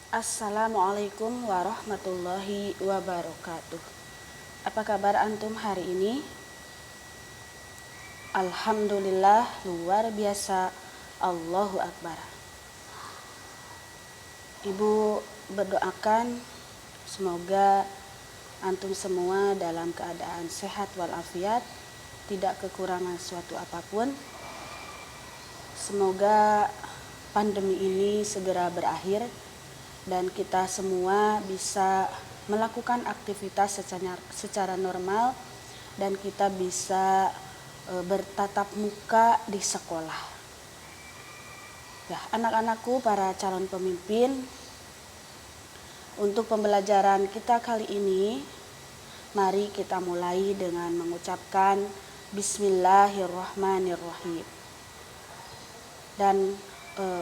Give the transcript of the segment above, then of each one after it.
Assalamualaikum warahmatullahi wabarakatuh. Apa kabar antum hari ini? Alhamdulillah, luar biasa. Allahu Akbar. Ibu berdoakan semoga antum semua dalam keadaan sehat walafiat, tidak kekurangan suatu apapun. Semoga pandemi ini segera berakhir dan kita semua bisa melakukan aktivitas secara normal dan kita bisa bertatap muka di sekolah. Ya, anak-anakku, para calon pemimpin, untuk pembelajaran kita kali ini, mari kita mulai dengan mengucapkan Bismillahirrahmanirrahim. Dan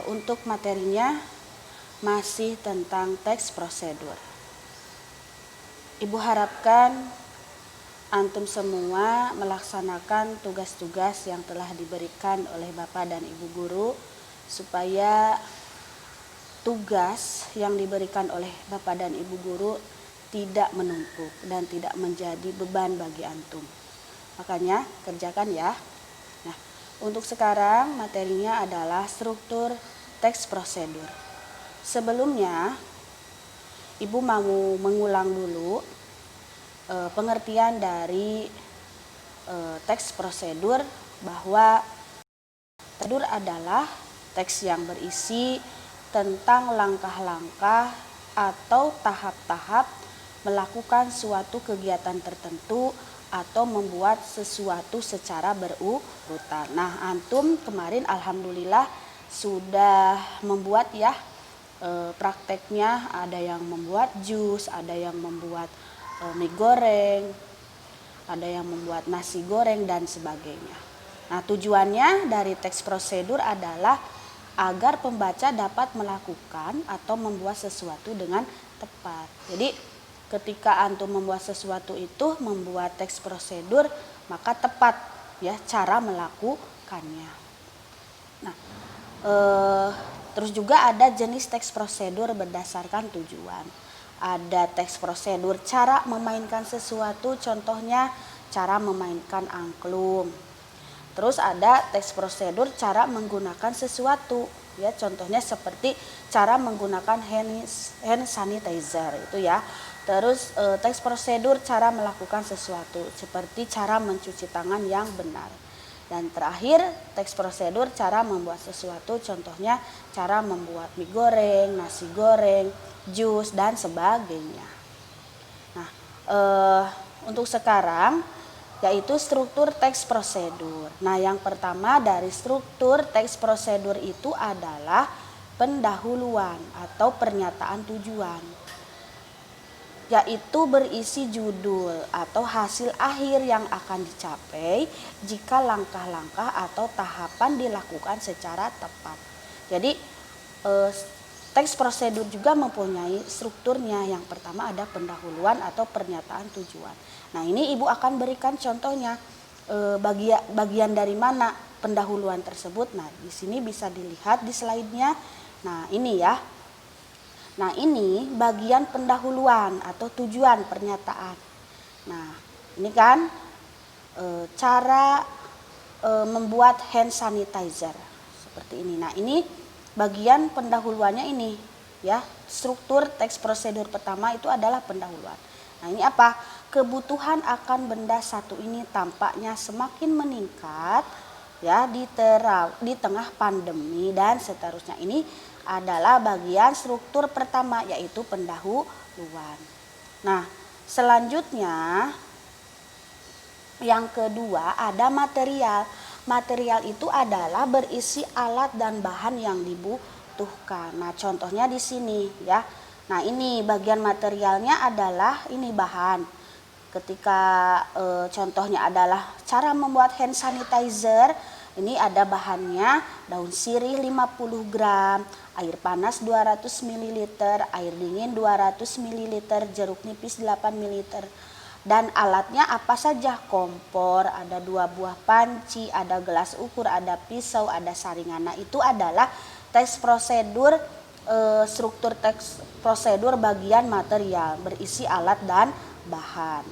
untuk materinya masih tentang teks prosedur. Ibu harapkan antum semua melaksanakan tugas-tugas yang telah diberikan oleh Bapak dan Ibu guru supaya tugas yang diberikan oleh Bapak dan Ibu guru tidak menumpuk dan tidak menjadi beban bagi antum. Makanya kerjakan ya. Nah, untuk sekarang materinya adalah struktur teks prosedur. Sebelumnya, Ibu mau mengulang dulu pengertian dari teks prosedur, bahwa prosedur adalah teks yang berisi tentang langkah-langkah atau tahap-tahap melakukan suatu kegiatan tertentu atau membuat sesuatu secara berurutan. Nah, antum kemarin alhamdulillah sudah membuat ya prakteknya, ada yang membuat jus, ada yang membuat mie goreng, ada yang membuat nasi goreng dan sebagainya. Nah, tujuannya dari teks prosedur adalah agar pembaca dapat melakukan atau membuat sesuatu dengan tepat. Jadi ketika antum membuat sesuatu itu membuat teks prosedur, maka tepat ya cara melakukannya. Nah, terus juga ada jenis teks prosedur berdasarkan tujuan. Ada teks prosedur cara memainkan sesuatu, contohnya cara memainkan angklung. Terus ada teks prosedur cara menggunakan sesuatu, ya contohnya seperti cara menggunakan hand sanitizer itu ya. Terus teks prosedur cara melakukan sesuatu seperti cara mencuci tangan yang benar. Dan terakhir teks prosedur cara membuat sesuatu, contohnya cara membuat mie goreng, nasi goreng, jus dan sebagainya. Nah, untuk sekarang yaitu struktur teks prosedur. Nah, yang pertama dari struktur teks prosedur itu adalah pendahuluan atau pernyataan tujuan, yaitu berisi judul atau hasil akhir yang akan dicapai jika langkah-langkah atau tahapan dilakukan secara tepat. Jadi teks prosedur juga mempunyai strukturnya. Yang pertama ada pendahuluan atau pernyataan tujuan. Nah, ini Ibu akan berikan contohnya bagian dari mana pendahuluan tersebut. Nah, di sini bisa dilihat di slide-nya. Nah, ini ya. Nah, ini bagian pendahuluan atau tujuan pernyataan. Nah, ini kan cara membuat hand sanitizer seperti ini. Nah, ini bagian pendahuluannya ini ya. Struktur teks prosedur pertama itu adalah pendahuluan. Nah, ini apa? Kebutuhan akan benda satu ini tampaknya semakin meningkat ya di tengah pandemi dan seterusnya. Ini adalah bagian struktur pertama, yaitu pendahuluan. Nah, selanjutnya yang kedua ada material. Material itu adalah berisi alat dan bahan yang dibutuhkan. Nah, contohnya di sini ya. Nah, ini bagian materialnya adalah ini bahan. Ketika contohnya adalah cara membuat hand sanitizer, ini ada bahannya daun sirih 50 gram, air panas 200 ml, air dingin 200 ml, jeruk nipis 8 ml. Dan alatnya apa saja? Kompor, ada 2 buah panci, ada gelas ukur, ada pisau, ada saringan. Nah, itu adalah teks prosedur struktur teks prosedur bagian material berisi alat dan bahan.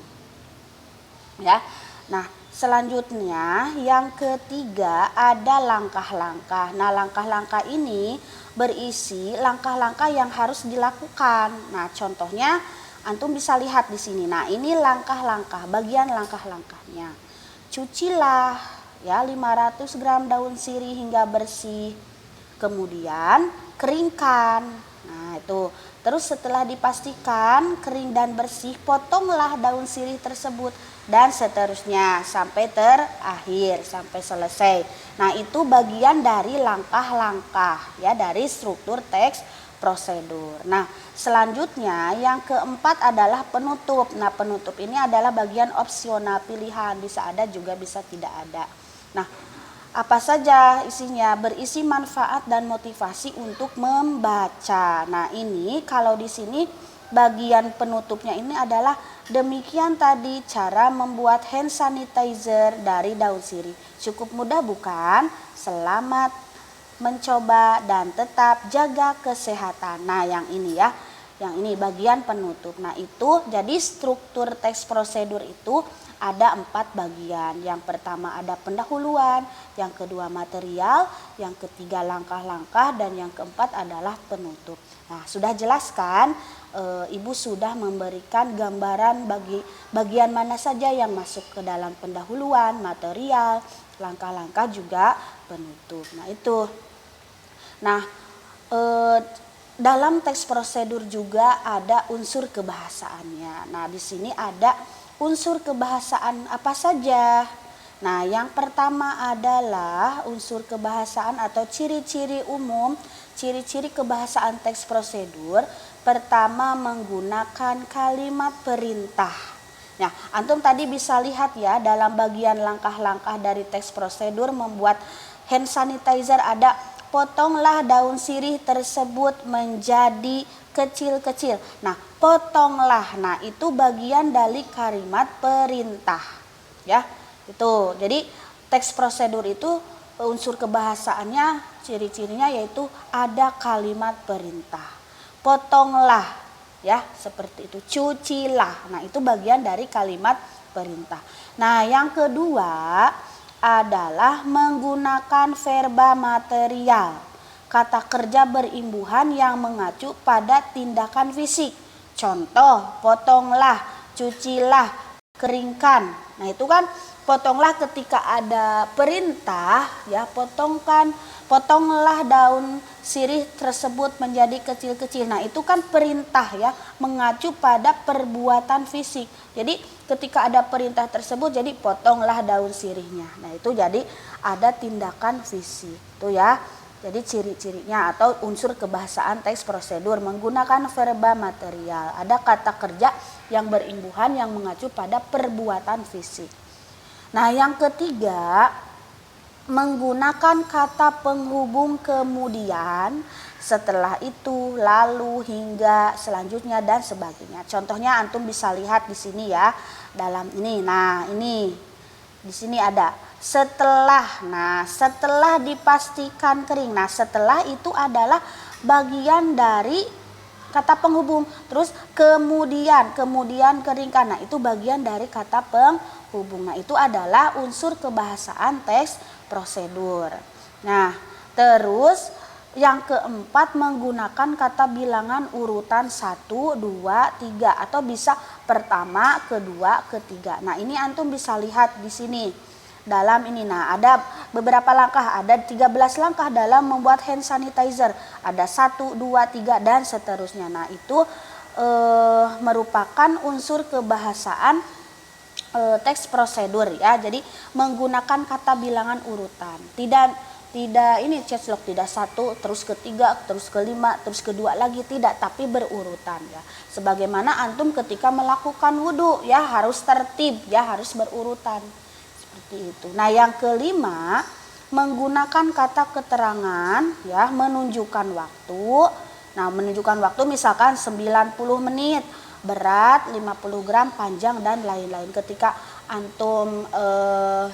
Ya. Nah, selanjutnya yang ketiga ada langkah-langkah. Nah, langkah-langkah ini berisi langkah-langkah yang harus dilakukan. Nah, contohnya antum bisa lihat di sini. Nah, ini langkah-langkah, bagian langkah-langkahnya. Cucilah ya 500 gram daun sirih hingga bersih. Kemudian keringkan. Nah, itu. Terus setelah dipastikan kering dan bersih, potonglah daun sirih tersebut dan seterusnya sampai terakhir, sampai selesai. Nah, itu bagian dari langkah-langkah ya dari struktur teks prosedur. Nah, selanjutnya yang keempat adalah penutup. Nah, penutup ini adalah bagian opsional pilihan, bisa ada juga bisa tidak ada. Nah, apa saja isinya? Berisi manfaat dan motivasi untuk membaca. Nah, ini kalau di sini bagian penutupnya ini adalah demikian tadi cara membuat hand sanitizer dari daun sirih. Cukup mudah bukan? Selamat mencoba dan tetap jaga kesehatan. Nah, yang ini ya. Yang ini bagian penutup. Nah, itu jadi struktur teks prosedur itu ada 4 bagian. Yang pertama ada pendahuluan, yang kedua material, yang ketiga langkah-langkah, dan yang keempat adalah penutup. Nah, sudah jelaskan, Ibu sudah memberikan gambaran bagi bagian mana saja yang masuk ke dalam pendahuluan, material, langkah-langkah juga penutup. Nah, itu. Nah, dalam teks prosedur juga ada unsur kebahasaannya. Nah, di sini ada unsur kebahasaan apa saja? Nah, yang pertama adalah unsur kebahasaan atau ciri-ciri umum, ciri-ciri kebahasaan teks prosedur. Pertama, menggunakan kalimat perintah. Nah, antum tadi bisa lihat ya dalam bagian langkah-langkah dari teks prosedur membuat hand sanitizer ada potonglah daun sirih tersebut menjadi kecil-kecil. Nah, potonglah. Nah, itu bagian dari kalimat perintah. Ya, itu. Jadi, teks prosedur itu unsur kebahasaannya, ciri-cirinya yaitu ada kalimat perintah. Potonglah, ya, seperti itu. Cucilah. Nah, itu bagian dari kalimat perintah. Nah, yang kedua adalah menggunakan verba material, kata kerja berimbuhan yang mengacu pada tindakan fisik. Contoh, potonglah, cucilah, keringkan. Nah, itu kan potonglah ketika ada perintah ya, potonglah daun sirih tersebut menjadi kecil-kecil. Nah, itu kan perintah ya, mengacu pada perbuatan fisik. Jadi ketika ada perintah tersebut, jadi potonglah daun sirihnya. Nah, itu jadi ada tindakan fisik. Itu ya. Jadi ciri-cirinya atau unsur kebahasaan teks prosedur menggunakan verba material. Ada kata kerja yang berimbuhan yang mengacu pada perbuatan fisik. Nah, yang ketiga, menggunakan kata penghubung kemudian, setelah itu, lalu, hingga, selanjutnya, dan sebagainya. Contohnya antum bisa lihat di sini ya, dalam ini. Nah, ini di sini ada setelah. Nah, setelah dipastikan kering. Nah, setelah itu adalah bagian dari kata penghubung. Terus kemudian keringkan. Nah, itu bagian dari kata penghubung. Nah, itu adalah unsur kebahasaan teks prosedur. Nah, terus yang keempat menggunakan kata bilangan urutan 1, 2, 3 atau bisa pertama, kedua, ketiga. Nah, ini antum bisa lihat di sini. Dalam ini, nah, ada beberapa langkah, ada 13 langkah dalam membuat hand sanitizer. Ada 1, 2, 3 dan seterusnya. Nah, itu merupakan unsur kebahasaan teks prosedur ya. Jadi menggunakan kata bilangan urutan. Tidak ini cashlock, tidak 1 terus ketiga terus kelima terus kedua lagi, tidak, tapi berurutan ya. Sebagaimana antum ketika melakukan wudhu ya harus tertib ya, harus berurutan seperti itu. Nah, yang kelima menggunakan kata keterangan ya, menunjukkan waktu. Nah, menunjukkan waktu misalkan 90 menit, berat 50 gram, panjang dan lain-lain. Ketika antum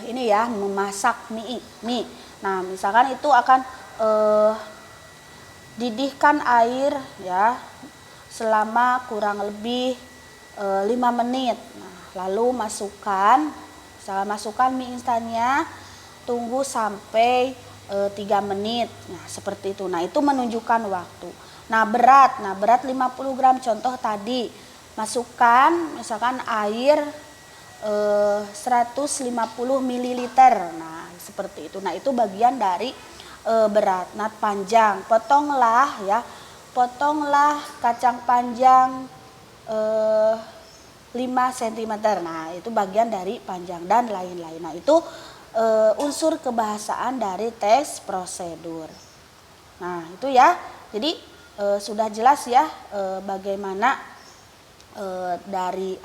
ini ya memasak mie. Nah, misalkan itu akan didihkan air ya selama kurang lebih 5 menit. Nah, lalu masukkan mie instannya, tunggu sampai 3 menit. Nah, seperti itu. Nah, itu menunjukkan waktu. Nah, berat 50 gram contoh tadi. Masukkan misalkan air 150 ml. Nah, seperti itu. Nah, itu bagian dari berat. Nah, panjang. Potonglah kacang panjang 5 cm. Nah, itu bagian dari panjang dan lain-lain. Nah, itu unsur kebahasaan dari teks prosedur. Nah, itu ya. Jadi sudah jelas ya bagaimana dari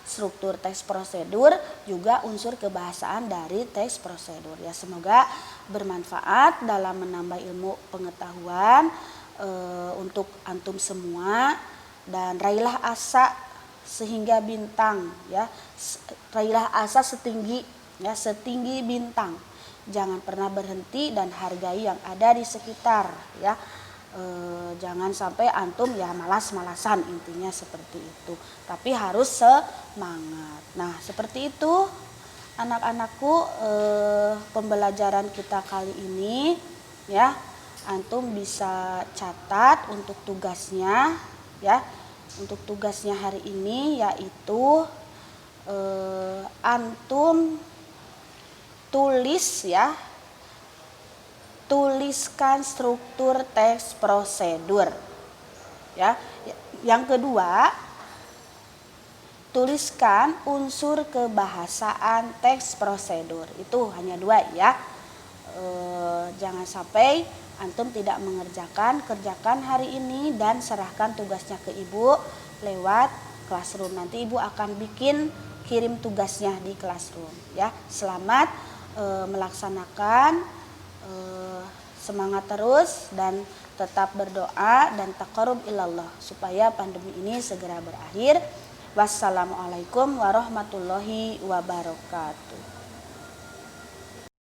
struktur teks prosedur juga unsur kebahasaan dari teks prosedur. Ya, semoga bermanfaat dalam menambah ilmu pengetahuan untuk antum semua, dan raihlah asa sehingga bintang ya. Raihlah asa setinggi bintang. Jangan pernah berhenti dan hargai yang ada di sekitar ya. Jangan sampai antum ya malas-malasan, intinya seperti itu. Tapi harus semangat. Nah, seperti itu anak-anakku pembelajaran kita kali ini ya. Antum bisa catat untuk tugasnya ya. Untuk tugasnya hari ini yaitu antum tuliskan struktur teks prosedur ya. Yang kedua, tuliskan unsur kebahasaan teks prosedur. Itu hanya 2 ya. Jangan sampai antum tidak mengerjakan, kerjakan hari ini dan serahkan tugasnya ke ibu lewat classroom. Nanti ibu akan kirim tugasnya di classroom ya. Selamat melaksanakan. Semangat terus dan tetap berdoa dan taqarrub ilallah supaya pandemi ini segera berakhir. Wassalamualaikum warahmatullahi wabarakatuh.